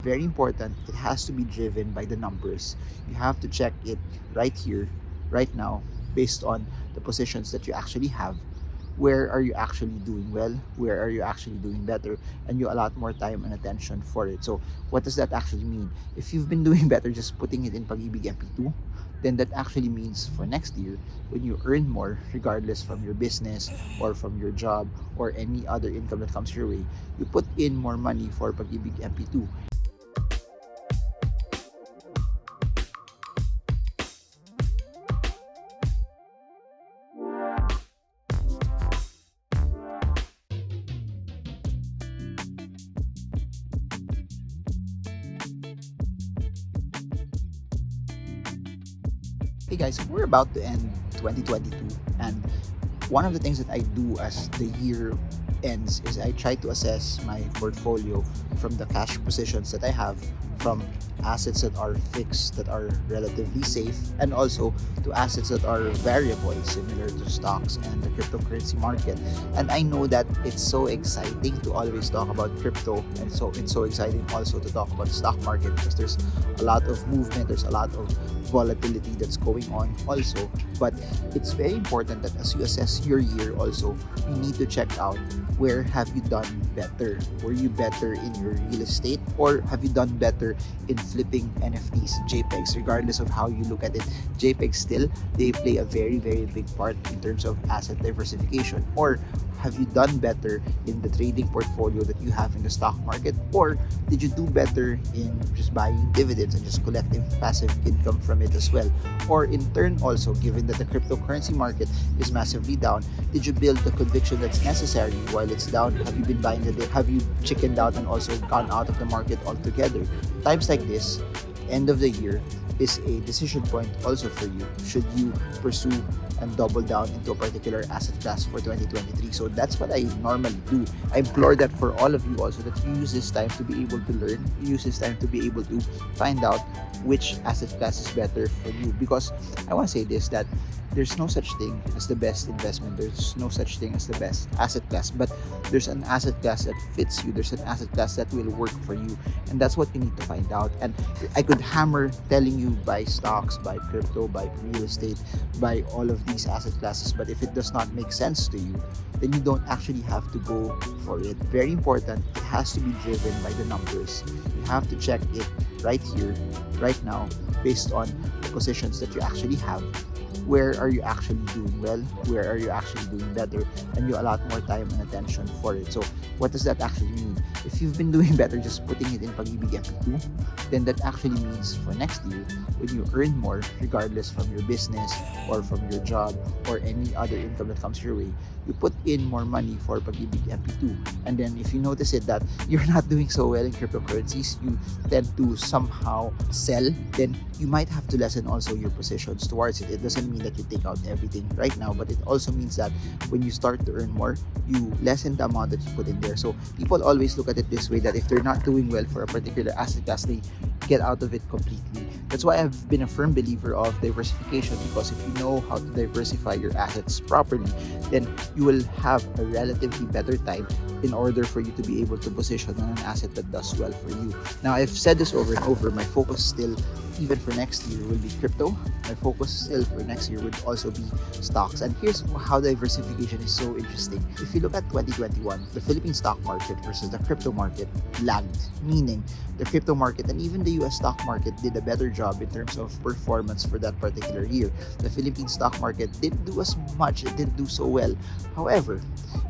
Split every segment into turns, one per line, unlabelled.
Very important, it has to be driven by the numbers. You have to check it right here, right now, based on the positions that you actually have. Where are you actually doing well? Where are you actually doing better? And you allot more time and attention for it. So what does that actually mean? If you've been doing better just putting it in Pag-ibig MP2, then that actually means for next year, when you earn more, regardless from your business or from your job or any other income that comes your way, you put in more money for Pag-ibig MP2. Hey guys, we're about to end 2022, and one of the things that I do as the year ends is I try to assess my portfolio from the cash positions that I have, from assets that are fixed, that are relatively safe, and also to assets that are variable, similar to stocks and the cryptocurrency market. And I know that it's so exciting to always talk about crypto, and so it's so exciting also to talk about the stock market because there's a lot of movement, there's a lot of volatility that's going on also. But it's very important that as you assess your year also, you need to check out where have you done better. Were you better in your real estate, or have you done better in flipping NFTs, JPEGs? Regardless of how you look at it, JPEGs still, they play a very, very big part in terms of asset diversification. Or have you done better in the trading portfolio that you have in the stock market, or did you do better in just buying dividends and just collecting passive income from it as well? Or in turn also, given that the cryptocurrency market is massively down, did you build the conviction that's necessary while it's down? Have you been buying the dip? Have you chickened out and also gone out of the market altogether? Times like this, end of the year, is a decision point also for you. Should you pursue and double down into a particular asset class for 2023? So that's what I normally do. I implore that for all of you also, that you use this time to be able to learn, use this time to be able to find out which asset class is better for you. Because I want to say this, that there's no such thing as the best investment, there's no such thing as the best asset class, but there's an asset class that fits you, there's an asset class that will work for you, and that's what you need to find out. And I could hammer telling you buy stocks, buy crypto, buy real estate, buy all of these asset classes, but if it does not make sense to you, then you don't actually have to go for it. Very important, it has to be driven by the numbers. You have to check it right here, right now, based on the positions that you actually have. Where are you actually doing well? Where are you actually doing better? And you allot more time and attention for it. So what does that actually mean? If you've been doing better just putting it in Pag-ibig MP2, then that actually means for next year, when you earn more, regardless from your business or from your job or any other income that comes your way, you put in more money for Pag-ibig MP2. And then if you notice it that you're not doing so well in cryptocurrencies, you tend to somehow sell, then you might have to lessen also your positions towards it. It doesn't mean that you take out everything right now, but it also means that when you start to earn more, you lessen the amount that you put in there. So people always look at it this way, that if they're not doing well for a particular asset class, they get out of it completely. That's why I've been a firm believer of diversification, because if you know how to diversify your assets properly, then you will have a relatively better time in order for you to be able to position on an asset that does well for you. Now, I've said this over and over, my focus still, even for next year, will be crypto. My focus still for next year would also be stocks. And here's how diversification is so interesting. If you look at 2021, the Philippine stock market versus the crypto market lagged, meaning the crypto market and even the US stock market did a better job in terms of performance for that particular year. The Philippine stock market didn't do as much, it didn't do so well. However,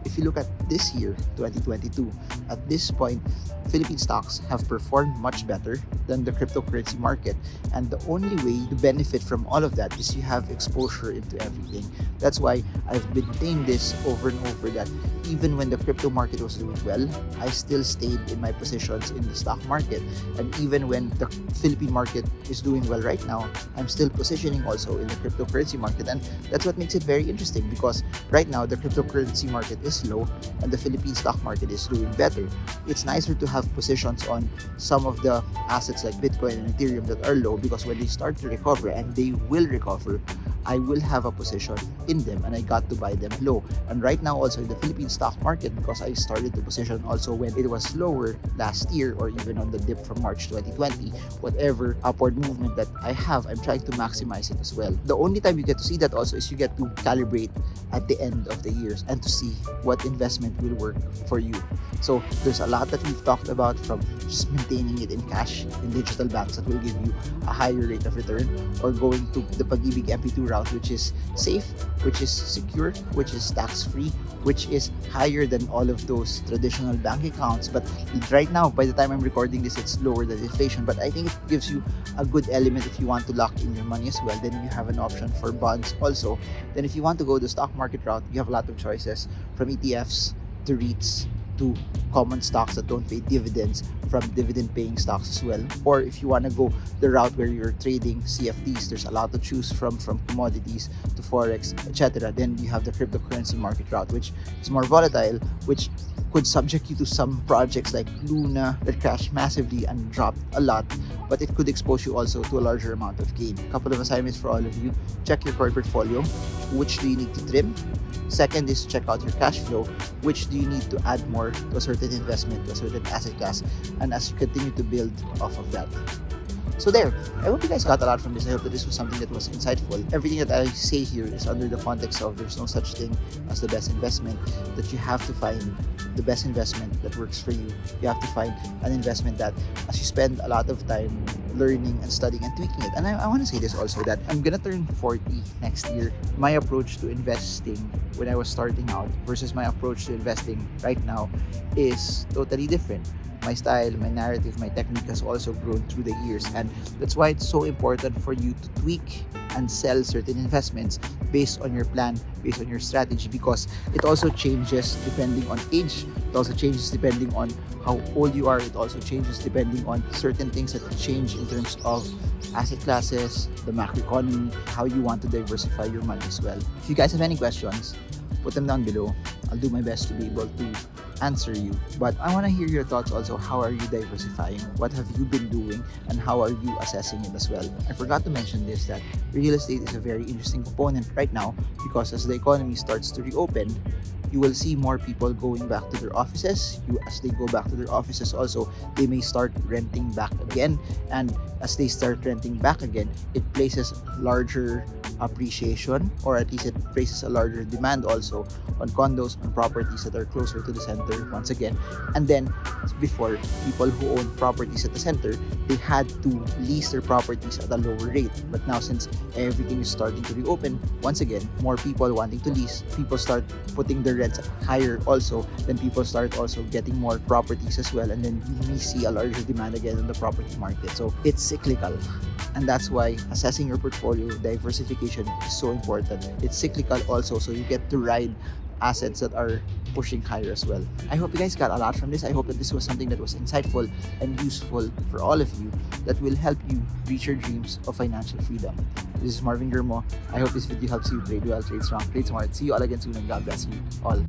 if you look at this year, 2022, at this point, Philippine stocks have performed much better than the cryptocurrency market. And the only way to benefit from all of that is you have exposure into everything. That's why I've maintained this over and over, that even when the crypto market was doing well, I still stayed in my positions in the stock market. And even when the Philippine market is doing well right now, I'm still positioning also in the cryptocurrency market. And that's what makes it very interesting, because right now the cryptocurrency market is low and the Philippine stock market is doing better. It's nicer to have positions on some of the assets like Bitcoin and Ethereum that are low, because when they start to recover, and they will recover, I will have a position in them and I got to buy them low. And right now also in the Philippine stock market, because I started to position also when it was lower last year or even on the dip from March 2020, whatever upward movement that I have, I'm trying to maximize it as well. The only time you get to see that also is you get to calibrate at the end of the years and to see what investment will work for you. So there's a lot that we've talked about, from just maintaining it in cash in digital banks that will give you a higher rate of return, or going to the Pag-ibig MP2 route, which is safe, which is secure, which is tax-free, which is higher than all of those traditional bank accounts. But right now, by the time I'm recording this, it's lower than inflation. But I think it gives you a good element if you want to lock in your money as well. Then you have an option for bonds also. Then if you want to go the stock market route, you have a lot of choices, from ETFs to REITs to common stocks that don't pay dividends, from dividend paying stocks as well. Or if you want to go the route where you're trading CFDs, there's a lot to choose from commodities to Forex, etc. Then you have the cryptocurrency market route, which is more volatile, which could subject you to some projects like Luna that crashed massively and dropped a lot, but it could expose you also to a larger amount of gain. A couple of assignments for all of you: check your core portfolio. Which do you need to trim? Second is check out your cash flow. Which do you need to add more to a certain investment, to a certain asset class, and as you continue to build off of that. So there, I hope you guys got a lot from this. I hope that this was something that was insightful. Everything that I say here is under the context of there's no such thing as the best investment, that you have to find the best investment that works for you. You have to find an investment that, as you spend a lot of time learning and studying and tweaking it. And I want to say this also, that I'm gonna turn 40 next year. My approach to investing when I was starting out versus my approach to investing right now is totally different. My style, my narrative, my technique has also grown through the years, and that's why it's so important for you to tweak and sell certain investments based on your plan, based on your strategy, because it also changes depending on age. It also changes depending on how old you are. It also changes depending on certain things that change in terms of asset classes, the macroeconomy, how you want to diversify your money as well. If you guys have any questions, put them down below. I'll do my best to be able to answer you. But I want to hear your thoughts also. How are you diversifying? What have you been doing? And how are you assessing it as well? I forgot to mention this, that real estate is a very interesting component right now, because as the economy starts to reopen, you will see more people going back to their offices. As they go back to their offices also, they may start renting back again. And as they start renting back again, it places larger appreciation, or at least it places a larger demand also on condos, on properties that are closer to the center once again. And then before, people who own properties at the center, they had to lease their properties at a lower rate. But now, since everything is starting to reopen once again, more people wanting to lease, people start putting their rents higher also, then people start also getting more properties as well, and then we see a larger demand again in the property market. So it's cyclical, and that's why assessing your portfolio diversification is so important. It's cyclical also, so you get to ride assets that are pushing higher as well. I hope you guys got a lot from this. I hope that this was something that was insightful and useful for all of you, that will help you reach your dreams of financial freedom. This is marvingermo. I hope this video helps you trade well, trade strong, trade smart. See you all again soon, and God bless you all.